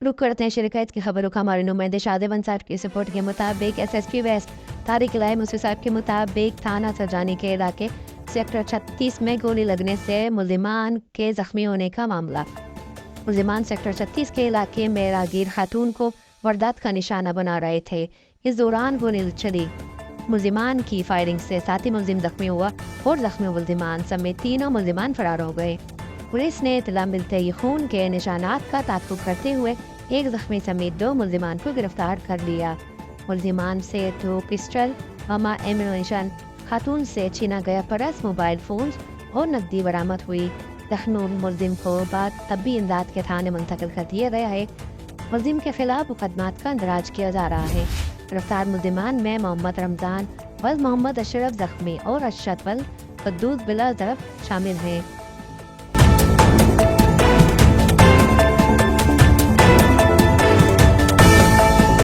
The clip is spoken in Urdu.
رک کرتے ہیں شرکت کی خبروں کا۔ ہمارے نمائندے شاہزیب صاحب کی رپورٹ کے مطابق S P West Tariq Mastoi صاحب کے مطابق تھانہ سرجانی کے علاقے سیکٹر 36 میں گولی لگنے سے ملزمان کے زخمی ہونے کا معاملہ۔ ملزمان سیکٹر 36 کے علاقے میں راہگیر خاتون کو واردات کا نشانہ بنا رہے تھے۔ اس دوران گولی چلی، ملزمان کی فائرنگ سے ساتھی ملزم زخمی ہوا اور زخمی ملزمان سمیت تینوں ملزمان فرار ہو گئے۔ پولیس نے اطلاع ملتے ہی خون کے نشانات کا تعاقب کرتے ہوئے ایک زخمی سمیت 2 ملزمان کو گرفتار کر لیا۔ ملزمان سے 2 پسٹل، ایمونیشن، خاتون سے چھینا گیا پرس، موبائل فونز اور نقدی برآمد ہوئی۔ زخمی ملزم کو بعد طبی امداد کے تھانے منتقل کر دیا گیا ہے۔ ملزم کے خلاف مقدمات کا اندراج کیا جا رہا ہے۔ گرفتار ملزمان میں محمد رمضان، محمد اشرف زخمی اور ارشد قدوس بلا ضرب شامل ہیں۔